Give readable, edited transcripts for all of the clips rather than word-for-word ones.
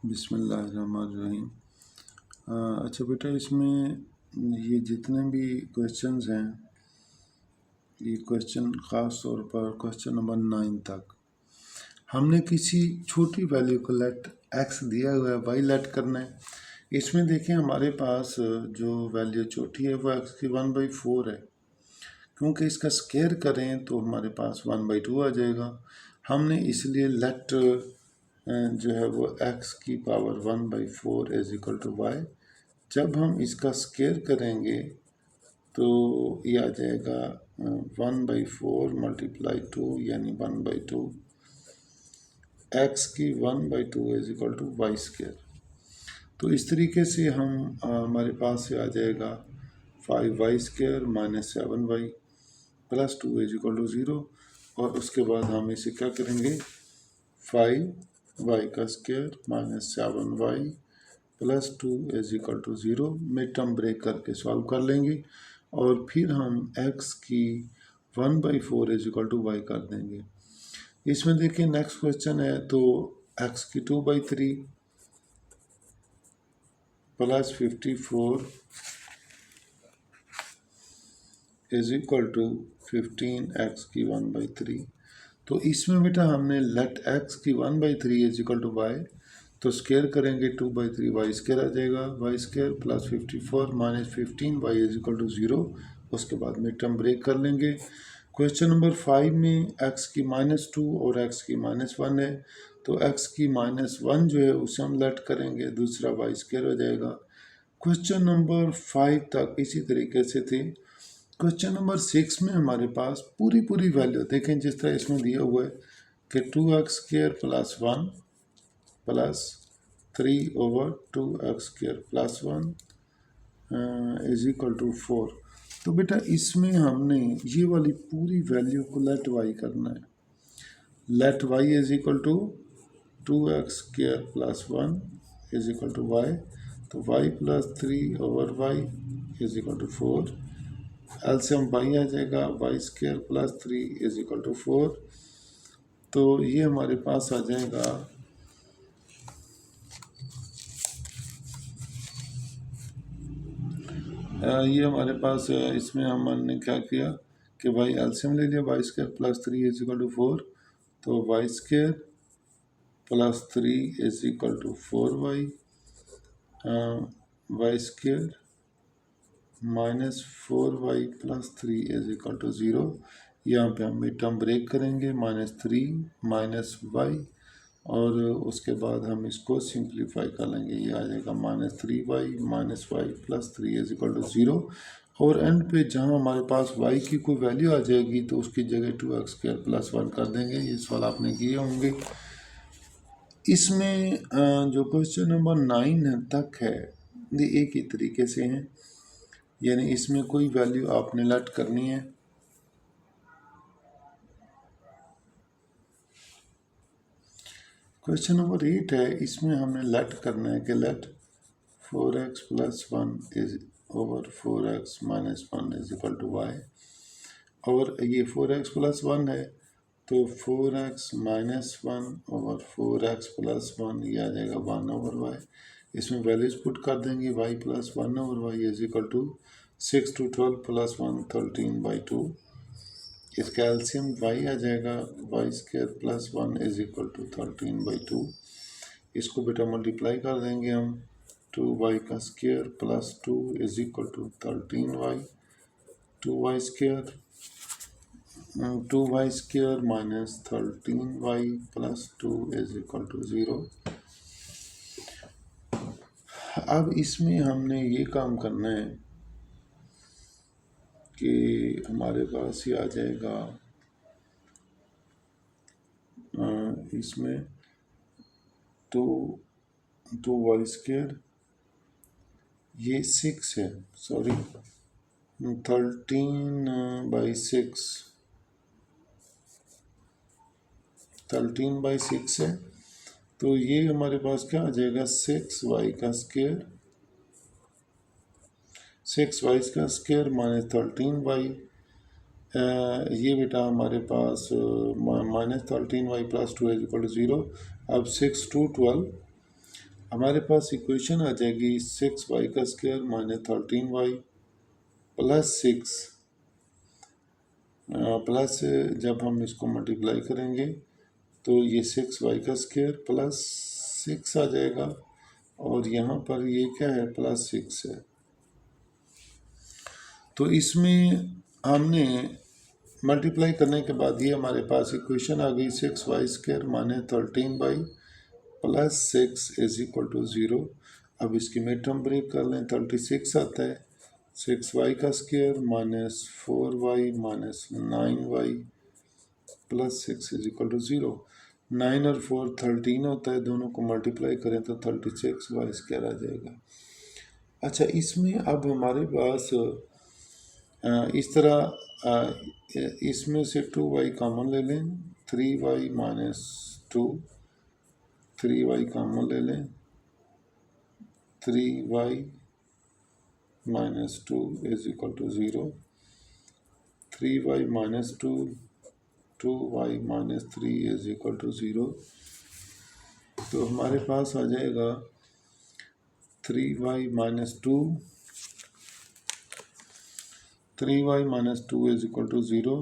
बिस्मिल्लाहिर्रहमानिर्रहीम। अच्छा बेटा, इसमें ये जितने भी क्वेश्चंस हैं, ये क्वेश्चन ख़ास तौर पर क्वेश्चन नंबर 9 तक हमने किसी छोटी वैल्यू को लेट एक्स दिया हुआ है, वाई लेट करना है। इसमें देखिए हमारे पास जो वैल्यू छोटी है वो एक्स की 1/4 है। क्योंकि इसका स्केयर करें तो हमारे पास 1/2 आ जाएगा। हमने इसलिए लेट जो है वो x की power 1/4 is equal to y. जब हम इसका स्केयर करेंगे तो ये आ जाएगा 1/4 मल्टीप्लाई 2 यानी 1/2। x की 1/2 is equal to y square. तो इस तरीके से हम हमारे पास से आ जाएगा 5y square minus 7y plus 2 is equal to 0। और उसके बाद हम इसे क्या करेंगे, 5y का square minus 7y plus 2 is equal to 0 mid term break करके सॉल्व कर लेंगे। और फिर हम x की 1/4 इज इक्वल टू वाई कर देंगे। इसमें देखिए नेक्स्ट क्वेश्चन है, तो x की 2/3 plus 54 is equal to 15x की 1/3। तो इसमें बेटा हमने लेट x की 1/3 इज इक्वल टू वाई, तो स्केयर करेंगे 2/3 वाई स्केयर आ जाएगा, y square plus 54 minus 15 y is equal to 0। उसके बाद मिड टर्म ब्रेक कर लेंगे। क्वेश्चन नंबर 5 में x की -2 और x की -1 है, तो x की -1 जो है उसे हम लेट करेंगे, दूसरा वाई स्केयर हो जाएगा। क्वेश्चन नंबर 5 तक इसी तरीके से थे। क्वेश्चन नंबर 6 में हमारे पास पूरी वैल्यू देखें, जिस तरह इसमें दिया हुआ है कि 2x square plus 1 plus 3/2x square plus 1 is equal to 4। तो बेटा इसमें हमने ये वाली पूरी वैल्यू को लेट वाई करना है। Let y is equal to 2x square plus 1 is equal to y, तो y plus 3/y is equal to 4। LCM y आ जाएगा, y square plus 3 is equal to 4। तो ये हमारे पास आ जाएगा ये हमारे पास इसमें हमने क्या किया कि वाई एलसीएम ले लिया, y square plus 3 is equal to 4। तो y square plus 3 is equal to 4y, y square minus 4y plus 3 is equal to 0। यहाँ पे हम मिड टर्म ब्रेक करेंगे, -3 माइनस वाई, और उसके बाद हम इसको सिंप्लीफाई कर लेंगे। ये आ जाएगा -3y minus y plus 3 is equal to 0। और एंड पे जहाँ हमारे पास y की कोई वैल्यू आ जाएगी तो उसकी जगह 2x स्क्र प्लस 1 कर देंगे। ये सवाल आपने किए होंगे। इसमें जो क्वेश्चन नंबर 9 तक है ये एक ही तरीके से हैं, यानी इसमें कोई वैल्यू आपने लेट करनी है। क्वेश्चन नंबर 8 है, इसमें हमने लेट करना है कि let 4x plus 1 is over 4x minus 1 is equal to y. और ये 4x प्लस 1 है, तो 4x minus 1 over 4x plus 1 ये आ जाएगा 1/y। इसमें वैल्यूज पुट कर देंगे, y plus 1/y is equal to 6 to 12 plus 1 13/2। इसका एलसीएम y आ जाएगा, y square plus 1 is equal to 13/2। इसको बेटा मल्टीप्लाई कर देंगे हम, 2y का square plus 2 is equal to 13y, 2y square minus 13y plus 2 is equal to 0। अब इसमें हमने ये काम करना है कि हमारे पास ये आ जाएगा इसमें तो वाई स्क्र ये 6 है, सॉरी 13/6 13/6 है। तो ये हमारे पास क्या आ जाएगा, 6y का स्क्र माइनस 13y। ये बेटा हमारे पास minus 13y plus 2 is equal to 0। अब 6 to 12 हमारे पास इक्वेशन आ जाएगी 6y का square minus 13y plus 6 plus जब हम इसको मल्टीप्लाई करेंगे तो ये 6y का स्क्वायर प्लस 6 आ जाएगा और यहाँ पर ये क्या है प्लस 6 है। तो इसमें हमने मल्टीप्लाई करने के बाद ये हमारे पास इक्वेशन आ गई 6y square minus 13y plus 6 is equal to 0। अब इसकी मिड टर्म ब्रेक कर लें 36 आता है 6y का square minus 4y minus 9y plus 6 is equal to 0। 9 और 4 13 होता है, दोनों को मल्टीप्लाई करें तो 36y स्क्वायर आ जाएगा। अच्छा, इसमें अब हमारे पास इस तरह इसमें से 2y कॉमन ले लें 3y माइनस 2 3y कॉमन ले लें 3y minus 2 is equal to 0 3y minus 2 2y minus 3 is equal to 0। तो हमारे पास आ जाएगा 3y minus 2 3y minus 2 is equal to 0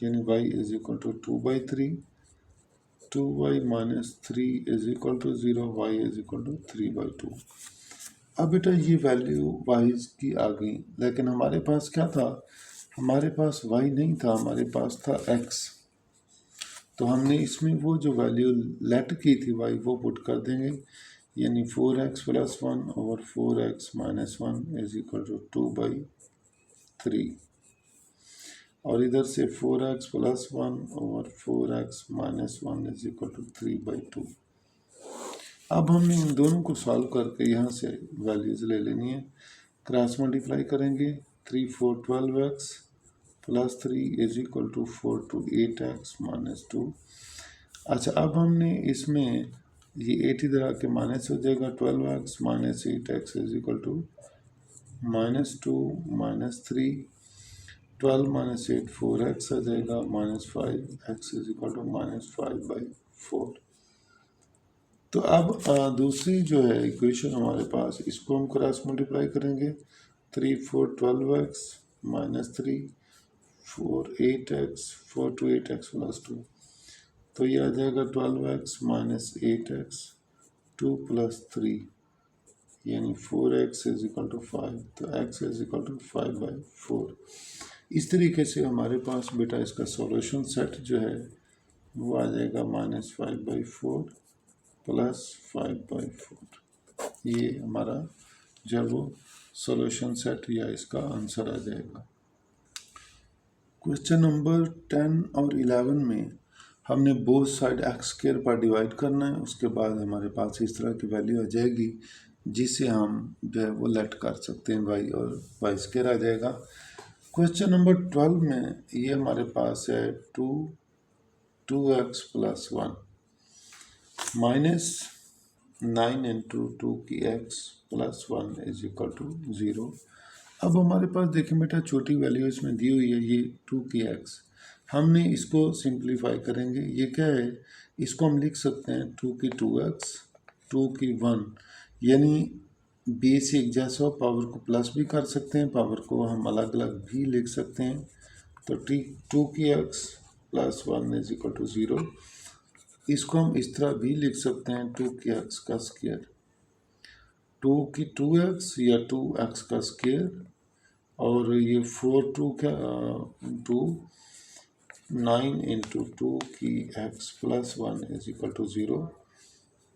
यानी y is equal to 2/3 2y minus 3 is equal to 0 y is equal to 3/2। अब बेटा ये value y की आ गई, लेकिन हमारे पास क्या था, हमारे पास y नहीं था, हमारे पास था x। तो हमने इसमें वो जो वैल्यू लेट की थी y वो पुट कर देंगे, यानी 4x plus 1 over 4x minus 1 is equal to 2/3 और इधर से 4x plus 1 over 4x minus 1 is equal to 3/2। अब हमने इन दोनों को सॉल्व करके यहाँ से वैल्यूज ले लेनी है, क्रॉस मल्टीप्लाई करेंगे 3 4 12x plus 3 is equal to 4 to 8x minus 2। अच्छा, अब हमने इसमें ये 8 इधर आके माइनस हो जाएगा 12x minus 8x is equal to minus 2 minus 3 12 minus 8 4x आ जाएगा minus 5x is equal to minus 5/4। तो अब दूसरी जो है इक्वेशन हमारे पास, इसको हम क्रॉस मल्टीप्लाई करेंगे 3 4 12x minus 3 4 8x 4 to 8x plus 2। तो ये आ जाएगा 12x माइनस 8x 2 प्लस 3 यानी 4x इज इक्वल टू 5। तो x इज इक्वल टू 5/4। इस तरीके से हमारे पास बेटा इसका सॉल्यूशन सेट जो है वो आ जाएगा माइनस 5/4 प्लस 5/4। ये हमारा जब वो सॉल्यूशन सेट या इसका आंसर आ जाएगा। क्वेश्चन नंबर 10 और 11 में हमने बोथ साइड एक्स स्क्वायर पर डिवाइड करना है, उसके बाद हमारे पास इस तरह की वैल्यू आ जाएगी जिसे हम जो है वो लेट कर सकते हैं, y और y स्क्वायर आ जाएगा। क्वेश्चन नंबर 12 में ये हमारे पास है 2x प्लस 1 माइनस 9 इंटू 2 की x plus 1 is equal to 0। अब हमारे पास देखें बेटा छोटी वैल्यू इसमें दी हुई है, ये 2 की x, हमने इसको सिंप्लीफाई करेंगे। ये क्या है, इसको हम लिख सकते हैं 2 की 2x 2 की 1, यानी बेसिक जैसा हो पावर को प्लस भी कर सकते हैं, पावर को हम अलग अलग भी लिख सकते हैं। तो 2 की x plus 1 is equal to 0। इसको हम इस तरह भी लिख सकते हैं 2 की x का स्क्वायर 2 की 2x या 2x का स्क्वायर और ये 4 2 क्या 2 9 इंटू 2 की x plus 1 is equal to 0।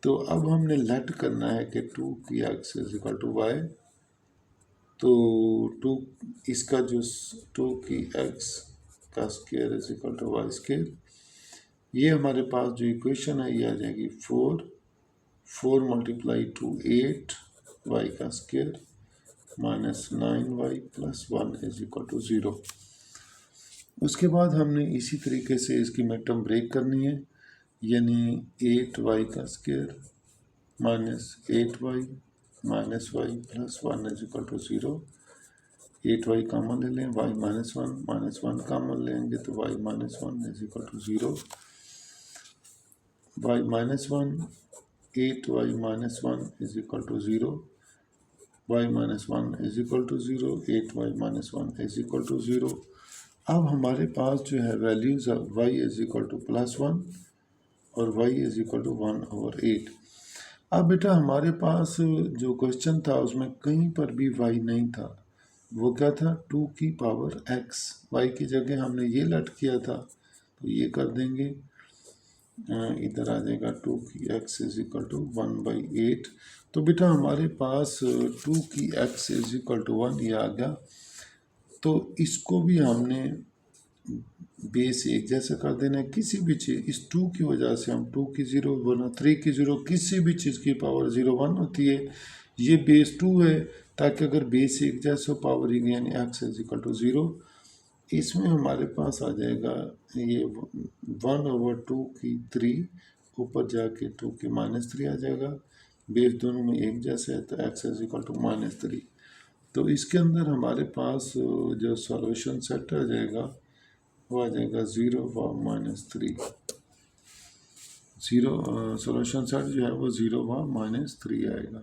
तो अब हमने लेट करना है कि 2 की x is equal to y। तो 2 इसका जो 2 की x का square is equal to y square, ये हमारे पास जो इक्वेशन है ये आ जाएगी 4 मल्टीप्लाई टू 8 y का square minus 9y plus 1 is equal to 0। उसके बाद हमने इसी तरीके से इसकी मिड टर्म ब्रेक करनी है, यानी 8y का square minus 8y minus y plus 1 is equal to 0। 8y common ले लें, y माइनस 1 कॉमन लेंगे तो y minus 1 is equal to 0। y minus 1 8y minus 1 is equal to 0, y minus 1 is equal to 0, 8y minus 1 is equal to 0। अब हमारे पास जो है values y is equal to +1 और y इज इक्वल टू 1/8। अब बेटा हमारे पास जो क्वेश्चन था उसमें कहीं पर भी y नहीं था, वो क्या था 2 की पावर x, y की जगह हमने ये लट किया था तो ये कर देंगे, इधर आ जाएगा 2 की x इज इक्वल टू 1/8। तो बेटा हमारे पास 2 की x इज इक्वल टू 1 ये आ गया। तो इसको भी हमने बेस एक जैसा कर देना है, किसी भी चीज़ इस 2 की वजह से हम 2 की 0 वरना 3 की 0, किसी भी चीज़ की पावर 0 1 होती है, ये बेस 2 है ताकि अगर बेस एक जैसा पावर यानी x इज इक्वल टू 0, इसमें हमारे पास आ जाएगा ये 1/2 की 3, ऊपर जाके 2 की -3 आ जाएगा, बेस दोनों में एक जैसे है तो x इज इक्वल टू -3। तो इसके अंदर हमारे पास जो सॉल्यूशन सेट आ जाएगा वो आ जाएगा 0 व -3, सॉल्यूशन सेट जो है वो 0 व -3 आएगा।